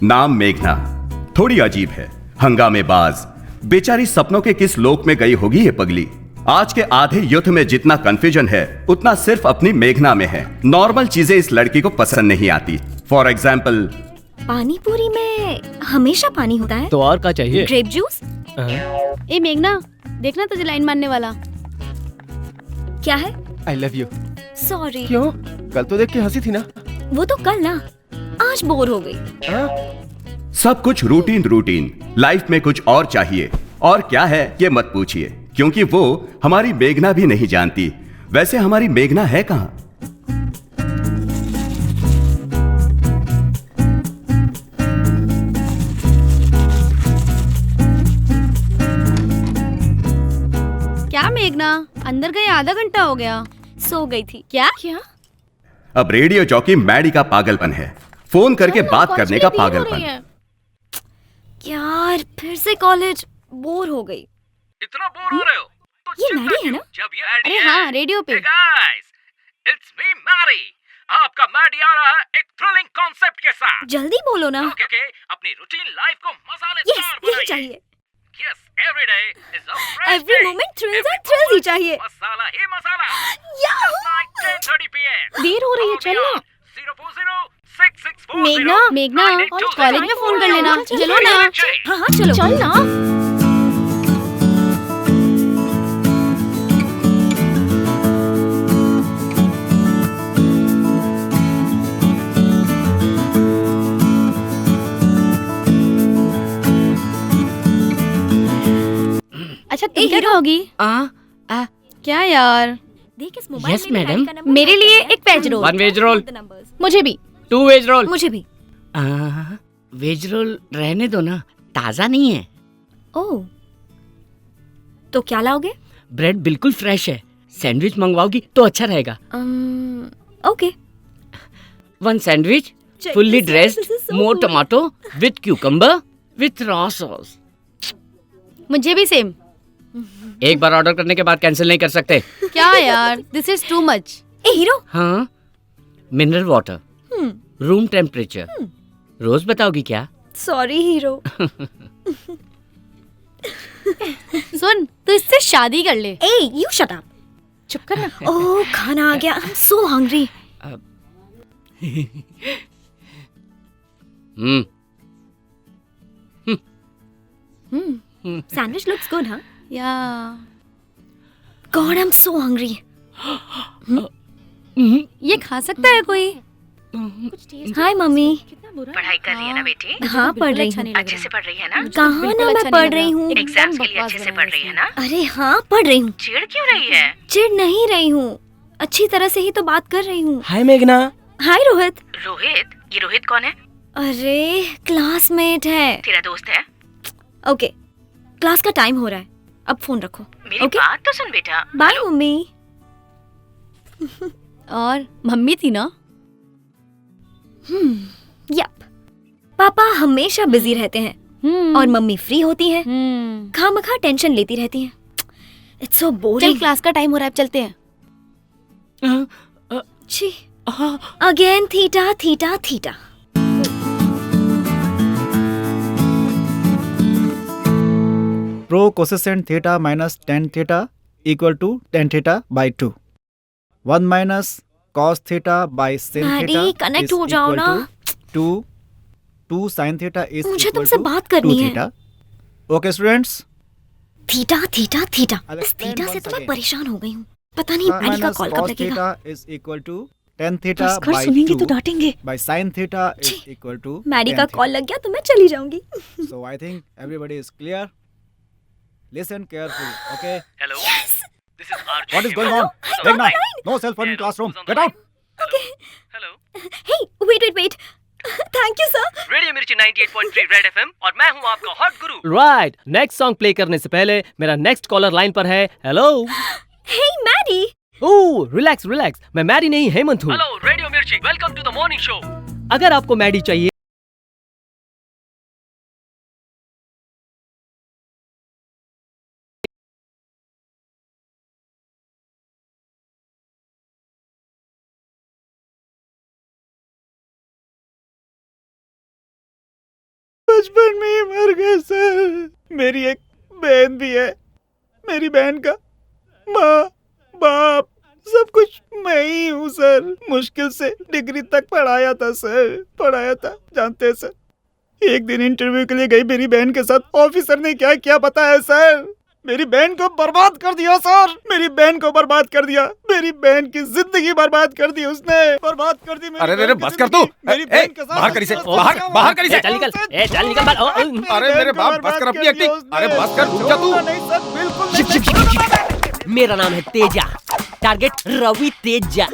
नाम मेघना, थोड़ी अजीब है, हंगामेबाज, बेचारी सपनों के किस लोक में गई होगी ये पगली। आज के आधे युद्ध में जितना कंफ्यूजन है उतना सिर्फ अपनी मेघना में है। नॉर्मल चीजें इस लड़की को पसंद नहीं आती। फॉर एग्जाम्पल, पानी पूरी में हमेशा पानी होता है तो और क्या चाहिए? Grape juice. ए मेघना, देखना तुझे लाइन मारने वाला। क्या है? I love you. सॉरी। क्यों? कल तो देख के हंसी थी ना। वो तो कल ना, आज बोर हो गई। सब कुछ रूटीन रूटीन, लाइफ में कुछ और चाहिए। और क्या है ये मत पूछिए, क्योंकि वो हमारी मेघना भी नहीं जानती। वैसे हमारी मेघना है कहाँ? क्या मेघना, अंदर गए आधा घंटा हो गया। सो गई थी। क्या? अब रेडियो जॉकी मैडी का पागलपन है, फोन करके बात करने का पागलपन। यार फिर से कॉलेज, बोर हो गई। इतना बोर हो रहे हो तो ये चिंता मैडी है क्यों? ना? जब ये मैडी अरे है। हाँ, रेडियो पे। Hey guys, it's me Maddy. आपका मैडी आ रहा है एक थ्रिलिंग कॉन्सेप्ट के साथ। जल्दी बोलो ना। ओके, अपनी रूटीन लाइफ को मसालेदार यस, बनाइए। यही चाहिए। Yes, every day is a fresh Every day. moment thrills Every and thrills he moment चाहिए। मसाला ही मसाला। याहू! Just like 10:30 PM। देर हो रही है, चल ना। 040-6640। मेघना, कॉलेज में फोन कर लेना। चलो ना। हाँ हाँ चलो। चल ना। अच्छा तुम क्या खाओगी? क्या यार? देख इस मोबाइल Yes, में भी madam. मैडी का नंबर मेरे आता लिए है। एक वेज रोल। 1 वेज रोल, मुझे भी। 2 वेज रोल। मुझे भी। वेज रोल रहने दो ना, ताजा नहीं है। ओह, तो क्या लाओगे? ब्रेड बिल्कुल फ्रेश है। सैंडविच मंगवाओगी तो अच्छा रहेगा। Okay. 1 sandwich, Check fully this out, dressed, this is so more good. Tomato with cucumber with raw sauce. मुझे भी सेम। एक बार ऑर्डर करने के बाद कैंसिल नहीं कर सकते। क्या यार, दिस इज टू मच। ए हीरो। हाँ, मिनरल वाटर, रूम टेम्परेचर। रोज बताओगी क्या? Sorry hero. सुन, तू इससे शादी कर ले। ए यू शट अप। चुप कर ना। ओह खाना आ गया। I am so hungry. Sandwich looks good हाँ? Ya God I am so hungry. ये खा सकता है कोई? Hi mummy. पढ़ाई कर रही है ना बेटी? हाँ पढ़ रही हूँ। अच्छे से पढ़ रही है ना? कहाँ ना मैं पढ़ रही हूँ। एग्जाम्स के लिए अच्छे से पढ़ रही है ना? अरे हाँ पढ़ रही हूँ। चिढ़ क्यों रही है? चिढ़ नहीं रही हूँ, अच्छी तरह से ही तो बात कर रही हूँ। हाय मेघना। हाय रोहित। रोहित? ये रोहित कौन है? अरे क्लासमेट है। तेरा दोस्त है? ओके, क्लास का टाइम हो रहा है, अब फोन रखो। मेरी ओके बात तो सुन बेटा। Bye mummy. और मम्मी थी ना? यप, पापा हमेशा बिजी रहते हैं और मम्मी फ्री होती हैं, खामखा टेंशन लेती रहती हैं। इट्स सो चल बोरिंग। क्लास का टाइम हो रहा है, अब चलते हैं। छी, again theta theta theta. Pro cosecant theta minus tan theta equal to tan theta by 2. 1 minus cos theta by sin Maddy, theta connect is हो जाओ equal ना। to 2 sin theta is मुझे equal तुमसे to बात 2 करनी है। theta. Okay students, theta theta theta. I'll इस explain theta से once तो मैं again. परेशान हो गई हूँ। पता नहीं 1 मैडी का minus कॉल कब cos लगेगा। theta is equal to tan theta बस घर by सुनेंगे 2 तो डांटेंगे। by sin theta is छी, equal to मैडी tan का theta. कॉल लग गया तो मैं चली जाऊंगी। So I think everybody is clear. Listen carefully, okay? Hello. Yes. This is RJ. What is going on? I Meghna, don't no cell phone in Hello, classroom. who's on the Get out. line? Okay. Hello. Hey, wait. Thank you sir. Radio मिर्ची 98.3 red FM और मैं हूँ आपका hot गुरु। Right, next song play करने से पहले मेरा next collar line पर है। Hello. Hey Maddy. Oh relax, मैं मैडी नहीं हेमंत हूँ। Hello radio Mirchi, welcome to the morning show. अगर आपको मैडी चाहिए बचपन में ही मर गए सर। मेरी एक बहन भी है। मेरी बहन का माँ बाप सब कुछ मैं ही हूँ सर। मुश्किल से डिग्री तक पढ़ाया था सर, पढ़ाया था। जानते हैं सर, एक दिन इंटरव्यू के लिए गई मेरी बहन के साथ, ऑफिसर ने क्या क्या पता है सर? मेरी बहन को बर्बाद कर दिया सर। मेरी बहन को बर्बाद कर दिया। मेरी बहन की जिंदगी बर्बाद कर दी उसने, बर्बाद कर दी। अरे अरे बस कर तू। मेरी बहन के साथ बाहर कर इसे, बाहर कर इसे। चल निकल, चल निकल बाहर। अरे मेरे बाप, बस कर अपनी एक्टिंग। अरे बस कर, रुक जा तू। नहीं सर, बिल्कुल नहीं। मेरा नाम है तेजा, टारगेट रवि तेजा।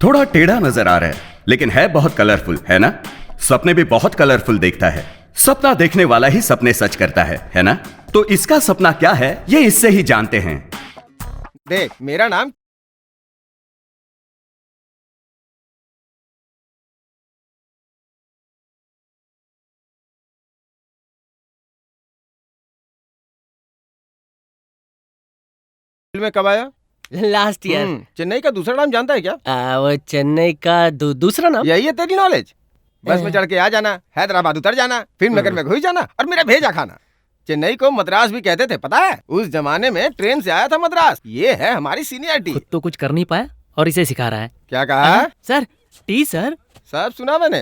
थोड़ा टेढ़ा नजर आ रहा है लेकिन है बहुत कलरफुल, है ना? सपने भी बहुत कलरफुल देखता है। सपना देखने वाला ही सपने सच करता है ना? तो इसका सपना क्या है ये इससे ही जानते हैं। देख, मेरा नाम में कब आया? Last year. चेन्नई का दूसरा नाम जानता है क्या? वो चेन्नई का दूसरा नाम। यही है तेरी नॉलेज? बस में चढ़ के आ जाना, हैदराबाद उतर जाना, फिर नगर में घुस जाना और मेरा भेजा खाना। चेन्नई को मद्रास भी कहते थे, पता है? उस जमाने में ट्रेन से आया था मद्रास। ये है हमारी सीनियरिटी। खुद तो कुछ कर नहीं पाया और इसे सिखा रहा है। क्या कहा? Sir T sir. सब सुना मैंने।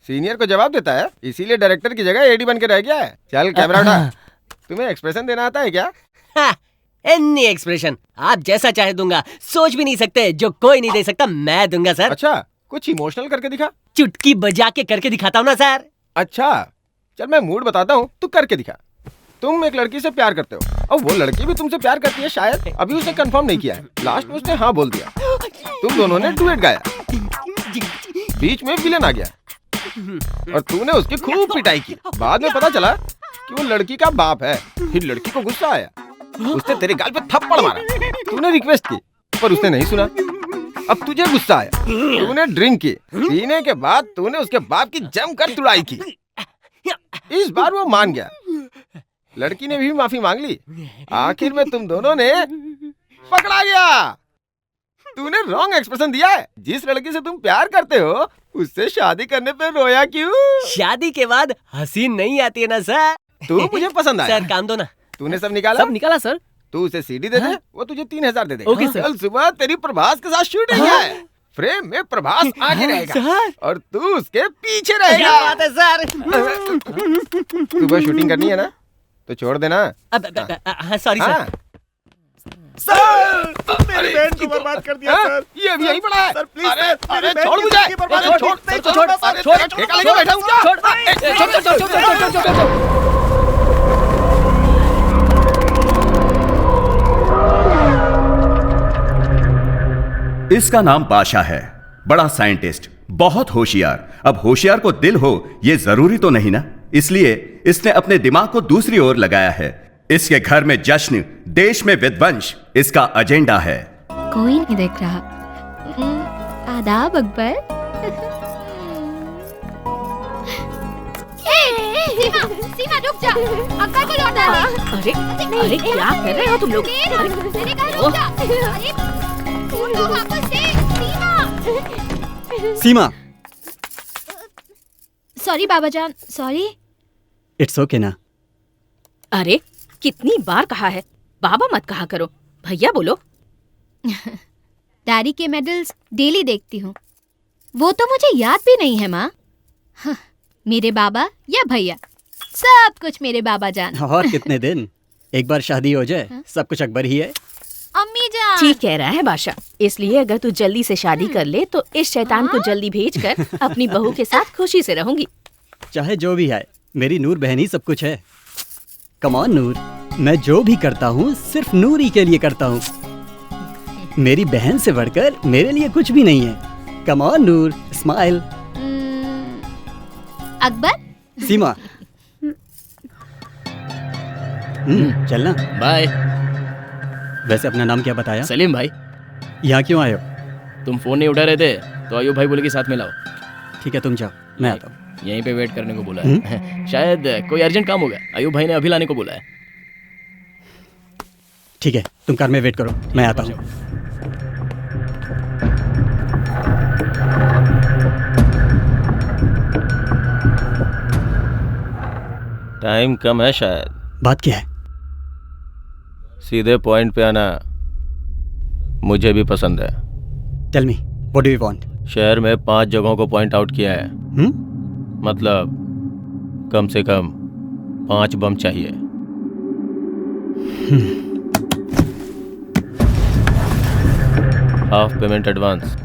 सीनियर को जवाब देता है, इसीलिए डायरेक्टर की जगह एडी बन के रह गया है। चल कैमरा उठा। तुम्हें एक्सप्रेशन देना आता है क्या? एनी एक्सप्रेशन आप जैसा चाहे दूंगा। सोच भी नहीं सकते, जो कोई नहीं दे सकता मैं दूंगा सर। अच्छा, कुछ इमोशनल करके दिखा। चुटकी बजा के करके दिखाता हूँ ना सर। अच्छा चल, मैं मूड बताता हूँ, तू करके दिखा। तुम एक लड़की से प्यार करते हो और वो लड़की भी तुमसे प्यार करती है शायद। अभी उसने कंफर्म नहीं किया है, लास्ट में उसने हाँ बोल दिया। तुम दोनों ने डुएट गाया, बीच में विलन आ गया और तूने उसकी खूब पिटाई की। बाद में पता चला कि वो लड़की का बाप है। फिर लड़की को गुस्सा आया, उसने तेरे गाल पे थप्पड़ मारा। तूने रिक्वेस्ट की पर उसने नहीं सुना। अब तुझे गुस्सा आया, तूने ड्रिंक की। पीने के बाद तूने उसके बाप की जमकर तुड़ाई की। इस बार वो मान गया, लड़की ने भी माफी मांग ली। आखिर में तुम दोनों ने पकड़ा गया। तूने रॉन्ग एक्सप्रेशन दिया है। जिस लड़की से तुम प्यार करते हो उससे शादी करने पे रोया क्यों? शादी के बाद हंसी नहीं आती है ना सर। तू मुझे पसंद आया। सर काम दो ना। तूने सब निकाला? सब निकाला सर। तू उसे सीडी दे दे, वो तुझे 3000 दे दे। Okay sir. कल सुबह तेरी प्रभास के साथ शूटिंग है। फ्रेम में प्रभास आगे रहेगा सर। और तू उसके पीछे क्या रहेगा। बात है सर। सुबह शूटिंग करनी है ना, तो छोड़ देना। Sorry sir. हाँ। सर, मेरी बहन को बर्बाद कर दिया हाँ? सर। ये अभी यहीं पड़ा है। सर प्लीज अरे सर, अरे मेरी बहन छोड़ की मुझे। जिंदगी बर्बाद अरे कर छोड़, दी। छोड़, अरे तेरा ठेका लेके बैठा हूँ क्या? इसका नाम बादशाह है, बड़ा साइंटिस्ट, बहुत होशियार। अब होशियार को दिल हो ये जरूरी तो नहीं ना, इसलिए इसने अपने दिमाग को दूसरी ओर लगाया है। इसके घर में जश्न, देश में विध्वंस इसका एजेंडा है। कोई नहीं देख रहा। आदाब अकबर। सीमा रुक जा, अक्का को लौटा दे। अरे अरे क्या कर रहे हो तुम लोग? मैंने कहा रुक जा। अरे फोन को वापस दे, सीमा। सीमा, सॉरी बाबा जान, सॉरी। इट्स ओके ना। अरे कितनी बार कहा है बाबा मत कहा करो, भैया बोलो। डैडी के मेडल्स डेली देखती हूँ, वो तो मुझे याद भी नहीं है माँ। हाँ, मेरे बाबा या भैया, सब कुछ मेरे बाबा जान। और कितने दिन, एक बार शादी हो जाए सब कुछ अकबर ही है। अम्मी जान। ठीक कह रहा है बादशाह। इसलिए अगर तू जल्दी से शादी कर ले तो इस शैतान को जल्दी भेजकर अपनी बहू के साथ खुशी से रहूंगी। चाहे जो भी है, मेरी नूर बहन ही सब कुछ है। कम ऑन नूर, मैं जो भी करता हूँ सिर्फ नूर ही के लिए करता हूँ। मेरी बहन से बढ़कर मेरे लिए कुछ भी नहीं है। Come on Noor, smile. Akbar. Seema, चलना। बाय। वैसे अपना नाम क्या बताया? सलीम भाई। यहाँ क्यों आए हो? तुम फोन नहीं उठा रहे थे तो अयूब भाई बोले कि साथ में लाओ। ठीक है तुम जाओ, मैं आता हूँ। यहीं पे वेट करने को बोला है। शायद कोई अर्जेंट काम होगा, अयूब भाई ने अभी लाने को बोला है। ठीक है तुम कार में वेट करो, मैं आता हूँ। टाइम कम है शायद। बात क्या है? सीधे पॉइंट पे आना मुझे भी पसंद है। Tell me, what do you want? शहर में 5 जगहों को पॉइंट आउट किया है। मतलब कम से कम 5 बम चाहिए। Half payment advance.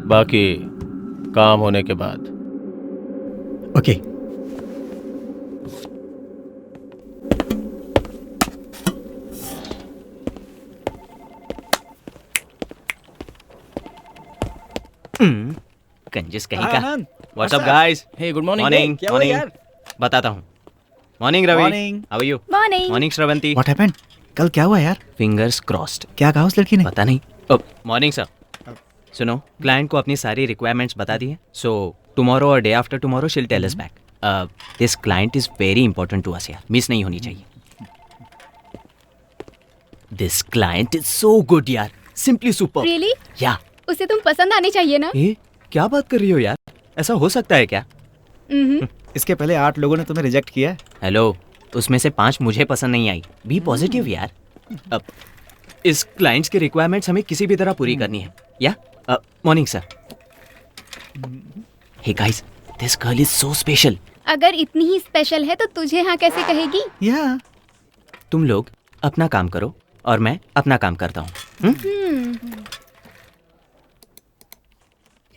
बाकी काम होने के बाद। ओके। कंजूस कहीं का। What's up guys? Hey good morning. Morning क्या हुआ मॉर्निंग। यार? बताता हूँ। Morning Ravi. Morning. How are you? Morning. Morning Shravanti. What happened? कल क्या हुआ यार? Fingers crossed. क्या कहा उस लड़की ने? पता नहीं। Morning sir. सुनो, क्लाइंट को अपनी सारी रिक्वायरमेंट्स बता दी है। सो टुमारो और day after tomorrow she'll tell us back. This client is very important to us यार, मिस नहीं होनी चाहिए। This client is so good यार, सिंपली सुपर। रियली? या उसे तुम पसंद आनी चाहिए ना? ए, क्या बात कर रही हो यार? ऐसा हो सकता है क्या? इसके पहले 8 लोगों ने तुम्हें रिजेक्ट किया है। हेलो, उसमें से 5 मुझे पसंद नहीं आई। बी पॉजिटिव यार। अब इस क्लाइंट्स की रिक्वायरमेंट्स हमें किसी भी तरह पूरी करनी है। या morning sir. Hey guys, this girl is so special. अगर इतनी ही स्पेशल है तो तुझे हाँ कैसे कहेगी? या तुम लोग अपना काम करो और मैं अपना काम करता हूँ।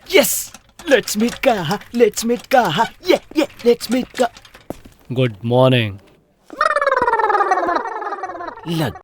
यस, लेट्स मीट कहा, लेट्स मीट कहा, ये लेट्स मीट का। Good morning. लग